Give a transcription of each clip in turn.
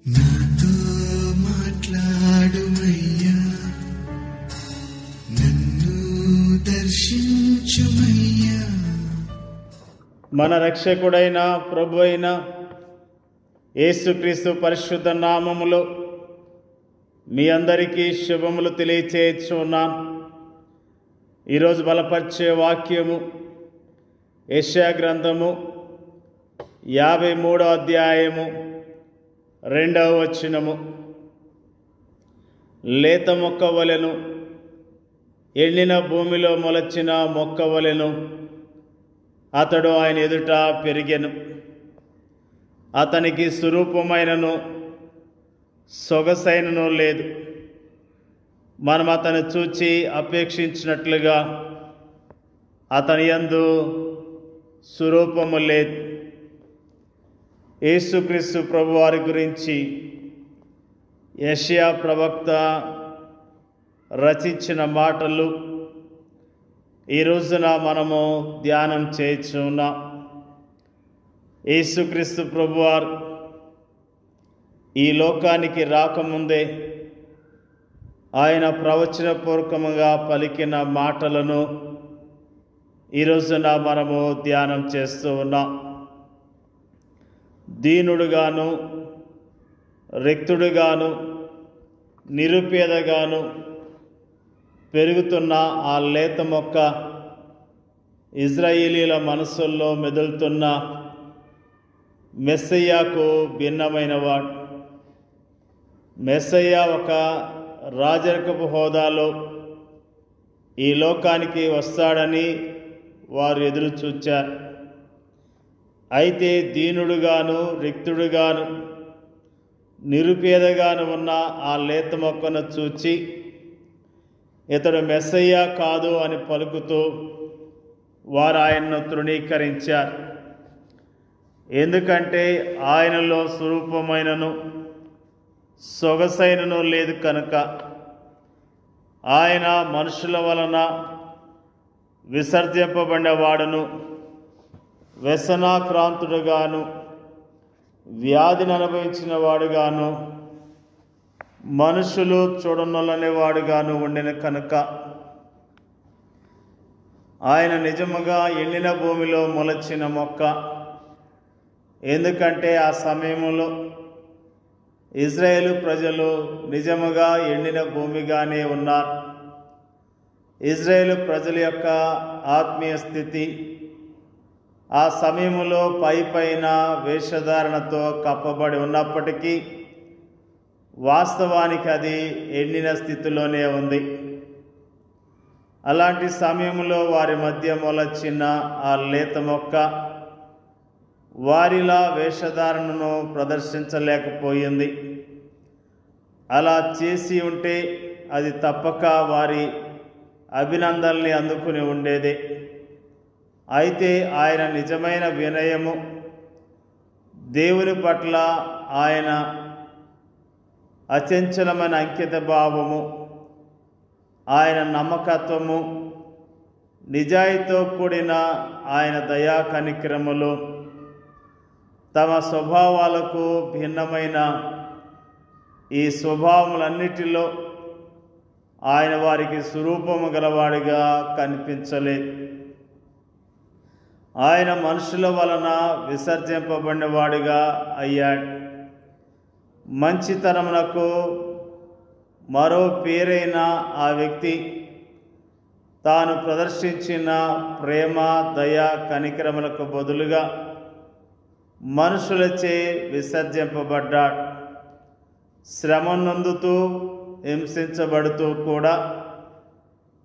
నాతో మాట్లాడుమయ్యా, నన్ను దర్శించుమయ్యా. మన రక్షకుడైన ప్రభు అయిన యేసుక్రీస్తు పరిశుద్ధ నామములో మీ అందరికీ శుభములు తెలియచేయుచున్నాను. ఈరోజు బలపరిచే వాక్యము యెషయా గ్రంథము 53వ అధ్యాయము 2వ వచనము. లేత మొక్క వలెను, ఎండిన భూమిలో మొలచిన మొక్క వలెను అతడు ఆయన ఎదుట పెరిగెను. అతనికి స్వరూపమైనను సొగసైనను లేదు. మనం అతను చూచి అపేక్షించినట్లుగా అతని యందు స్వరూపము లేదు. యేసుక్రీస్తు ప్రభువారి గురించి యెషయా ప్రవక్త రచించిన మాటలు ఈ రోజున మనము ధ్యానం చేయుచున్నాం. యేసుక్రీస్తు ప్రభువారు ఈ లోకానికి రాకముందే ఆయన ప్రవచనపూర్వకంగా పలికిన మాటలను ఈ రోజున మనము ధ్యానం చేస్తూ ఉన్నాం. దీనుడుగాను, రిక్తుడుగాను, నిరుపేదగాను పెరుగుతున్న ఆ లేత మొక్క ఇజ్రాయేలీల మనసుల్లో మెదులుతున్న మెస్సయ్యాకు భిన్నమైనవాడు. మెస్సయ్య ఒక రాజరికపు హోదాలో ఈ లోకానికి వస్తాడని వారు ఎదురు చూచారు. అయితే దీనుడుగాను, రిక్తుడుగాను, నిరుపేదగాను ఉన్న ఆ లేత మొక్కను చూచి ఇతడు మెస్సయ్య కాదు అని పలుకుతూ వారు ఆయన్ను తృణీకరించారు. ఎందుకంటే ఆయనలో స్వరూపమైనను సొగసైనను లేదు కనుక. ఆయన మనుషుల వలన విసర్జింపబడినవాడును, వ్యసనాక్రాంతుడుగాను, వ్యాధిని అనుభవించిన వాడుగాను, మనుషులు చూడనొల్లని వాడుగాను ఉండిన కనుక ఆయన నిజముగా ఎండిన భూమిలో మొలచిన మొక్క. ఎందుకంటే ఆ సమయంలో ఇజ్రాయేలు ప్రజలు నిజముగా ఎండిన భూమిగానే ఉన్నారు. ఇజ్రాయేలు ప్రజల యొక్క ఆత్మీయ స్థితి ఆ సమయంలో పైపైన వేషధారణతో కప్పబడి ఉన్నప్పటికీ వాస్తవానికి అది ఎండిన స్థితిలోనే ఉంది. అలాంటి సమయంలో వారి మధ్య మొలచిన ఆ లేత మొక్క వారిలా వేషధారణను ప్రదర్శించలేకపోయింది. అలా చేసి ఉంటే అది తప్పక వారి అభినందనల్ని అందుకుని ఉండేదే. అయితే ఆయన నిజమైన వినయము, దేవుని పట్ల ఆయన అచంచలమైన అంకిత భావము, ఆయన నమ్మకత్వము, నిజాయితీతో కూడిన ఆయన దయా కనికరములు, తమ స్వభావాలకు భిన్నమైన ఈ స్వభావములన్నిటిలో ఆయన వారికి స్వరూపము గలవాడిగా కనిపించలేదు. ఆయన మనుషుల వలన విసర్జింపబడినవాడిగా అయ్యాడు. మంచితనమునకు మరో పేరైన ఆ వ్యక్తి తాను ప్రదర్శించిన ప్రేమ, దయ, కనికరములకు బదులుగా మనుషులచే విసర్జింపబడ్డాడు. శ్రమ నొందుతూ హింసించబడుతూ కూడా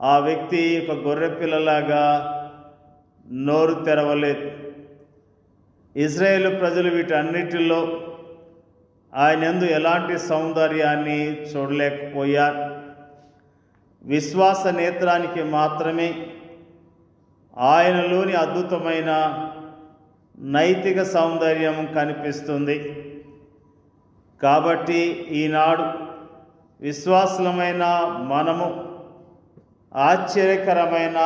ఆ వ్యక్తి ఒక గొర్రెపిల్లలాగా నోరు తెరవలేదు. ఇజ్రాయేలు ప్రజలు వీటన్నిటిలో ఆయన యందు ఎలాంటి సౌందర్యాన్ని చూడలేకపోయారు. విశ్వాస నేత్రానికి మాత్రమే ఆయనలోని అద్భుతమైన నైతిక సౌందర్యం కనిపిస్తుంది. కాబట్టి ఈనాడు విశ్వాసులమైన మనము ఆశ్చర్యకరమైన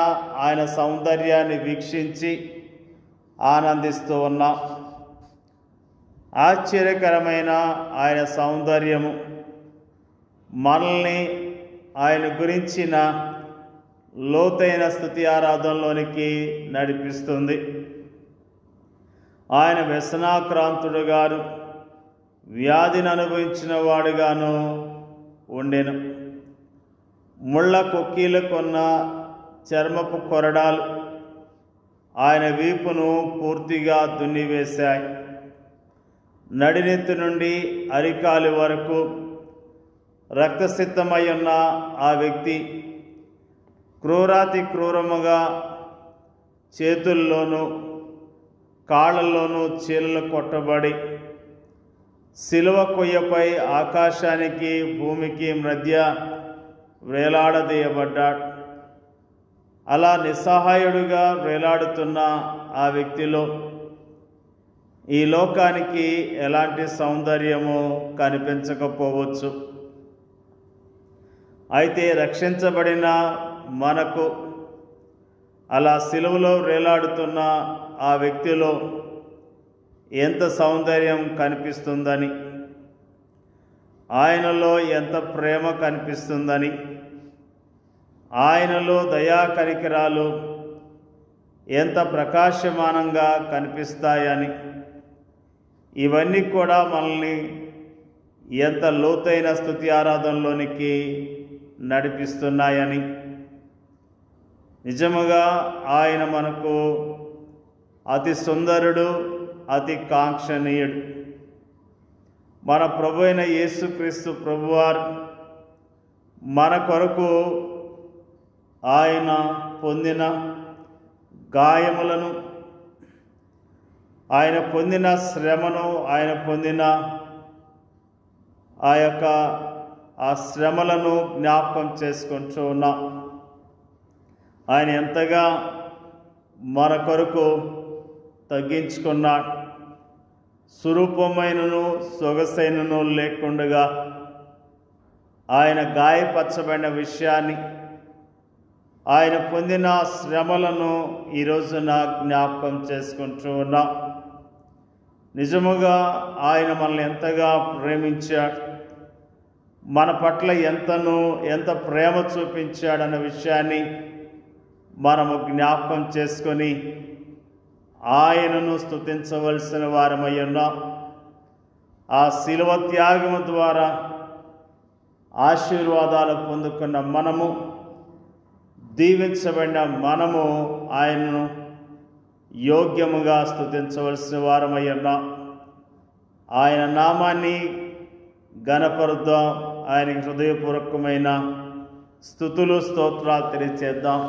ఆయన సౌందర్యాన్ని వీక్షించి ఆనందిస్తూ ఉన్నాం. ఆశ్చర్యకరమైన ఆయన సౌందర్యము మనల్ని ఆయన గురించిన లోతైన స్తుతి ఆరాధనలోనికి నడిపిస్తుంది. ఆయన వ్యసనాక్రాంతుడుగాను వ్యాధిని అనుభవించిన వాడుగాను ఉండెను. ముళ్ళ కొక్కీలకున్న చర్మపు కొరడాలు ఆయన వీపును పూర్తిగా దున్నివేశాయి. నడినెత్తి నుండి అరికాలి వరకు రక్తసిద్ధమై ఉన్న ఆ వ్యక్తి క్రూరాతి క్రూరముగా చేతుల్లోనూ కాళ్ళల్లోనూ చీలలు కొట్టబడి శిలువ కొయ్యపై ఆకాశానికి భూమికి మధ్య వేలాడదీయబడ్డాడు. అలా నిస్సహాయుడుగా వేలాడుతున్న ఆ వ్యక్తిలో ఈ లోకానికి ఎలాంటి సౌందర్యము కనిపించకపోవచ్చు. అయితే రక్షించబడిన మనకు అలా సిలువలో వేలాడుతున్న ఆ వ్యక్తిలో ఎంత సౌందర్యం కనిపిస్తుందని, ఆయనలో ఎంత ప్రేమ కనిపిస్తుందని, ఆయనలో దయా కనికరాలు ఎంత ప్రకాశమానంగా కనిపిస్తాయని, ఇవన్నీ కూడా మనల్ని ఎంత లోతైన స్తుతి ఆరాధనలోనికి నడిపిస్తున్నాయని, నిజముగా ఆయన మనకు అతి సుందరుడు, అతి కాంక్షణీయుడు. మన ప్రభు అయిన యేసుక్రీస్తు ప్రభువారు మన కొరకు ఆయన పొందిన గాయములను, ఆయన పొందిన శ్రమను, ఆయన పొందిన ఆ శ్రమలను జ్ఞాపకం చేసుకుంటూ ఉన్నాం. ఆయన ఎంతగా మన కొరకు తగ్గించుకున్నాడు. స్వరూపమైనను సొగసైనను లేకుండగా ఆయన గాయపరచబడిన విషయాన్ని, ఆయన పొందిన శ్రమలను ఈరోజున జ్ఞాపకం చేసుకుంటూ ఉన్నాం. నిజముగా ఆయన మనల్ని ఎంతగా ప్రేమించాడు, మన పట్ల ఎంత ప్రేమ చూపించాడన్న విషయాన్ని మనము జ్ఞాపకం చేసుకొని ఆయనను స్తుతించవలసిన వారమై ఉన్నాం. ఆ శిలువ త్యాగము ద్వారా ఆశీర్వాదాలు పొందుకున్న మనము, దీవించబడిన మనము ఆయనను యోగ్యముగా స్తుతించవలసిన వారమై ఉన్నాం. ఆయన నామాన్ని ఘనపరుద్దాం. ఆయనకి హృదయపూర్వకమైన స్తుతులు స్తోత్రాలు తెలియచేద్దాం.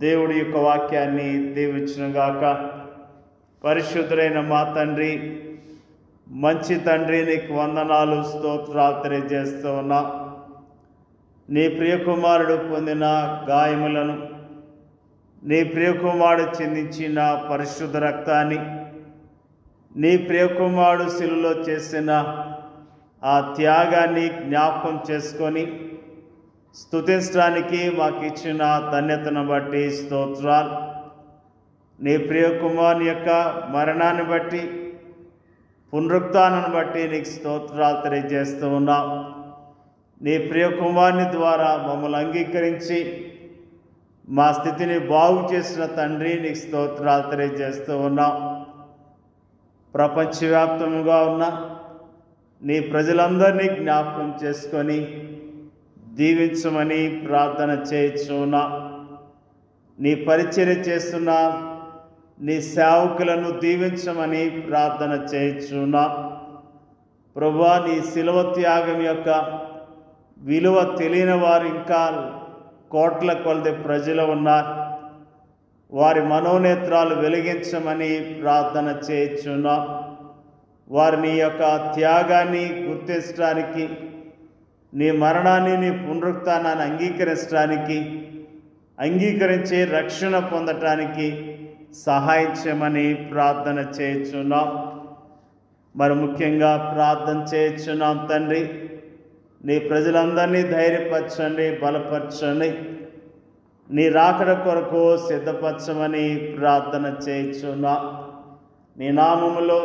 దేవుడి యొక్క వాక్యాన్ని దీవించునుగాక. పరిశుద్ధులైన మా తండ్రి, మంచి తండ్రి, నీకు వందనాలు స్తోత్రాలు తెలియజేస్తూ ఉన్నా. నీ ప్రియకుమారుడు పొందిన గాయములను, నీ ప్రియకుమారుడు చిందించిన పరిశుద్ధ రక్తాన్ని, నీ ప్రియకుమారుడు శిలువలో చేసిన ఆ త్యాగాన్ని జ్ఞాపకం చేసుకొని స్తుతించడానికి మాకు ఇచ్చిన ధన్యతను బట్టి స్తోత్రాలు. నీ ప్రియకుమారుని యొక్క మరణాన్ని బట్టి, పునరుత్థానాన్ని బట్టి నీకు స్తోత్రాలు తెలియజేస్తూ ఉన్నాం. నీ ప్రియకుమారుని ద్వారా మమ్మల్ని అంగీకరించి మా స్థితిని బాగు చేసిన తండ్రి, నీకు స్తోత్రాలు తెలియజేస్తూ ఉన్నాం. ప్రపంచవ్యాప్తంగా ఉన్న నీ ప్రజలందరినీ జ్ఞాపకం చేసుకొని దీవించమని ప్రార్థన చేయుచున్నా. నీ పరిచర్య చేస్తున్న నీ సేవకులను దీవించమని ప్రార్థన చేయుచున్నా. ప్రభువా, నీ శిలువ త్యాగం యొక్క విలువ తెలియని వారు ఇంకా కోట్ల కొలది ప్రజలు ఉన్నారు. వారి మనోనేత్రాలు వెలిగించమని ప్రార్థన చేయుచున్నా. వారిని యొక్క త్యాగాన్ని గుర్తించడానికి, నీ మరణాన్ని, నీ పునరుత్థానాన్ని అంగీకరించి రక్షణ పొందటానికి సహాయం చేయమని ప్రార్థన చేయుచున్నాం. మరి ముఖ్యంగా ప్రార్థన చేయుచున్నాం తండ్రి, నీ ప్రజలందరినీ ధైర్యపరచండి, బలపరచండి, నీ రాకడ కొరకు సిద్ధపరచమని ప్రార్థన చేయుచున్నాం. నీ నామములో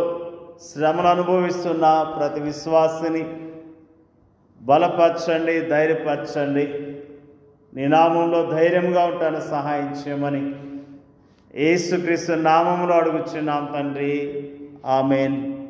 శ్రమను అనుభవిస్తున్న ప్రతి విశ్వాసిని బలపరచండి, ధైర్యపరచండి. నీ నామంలో ధైర్యంగా ఉంటాను సహాయం చేయమని యేసుక్రీస్తు నామంలో అడుగుచున్నాం తండ్రి. ఆమేన్.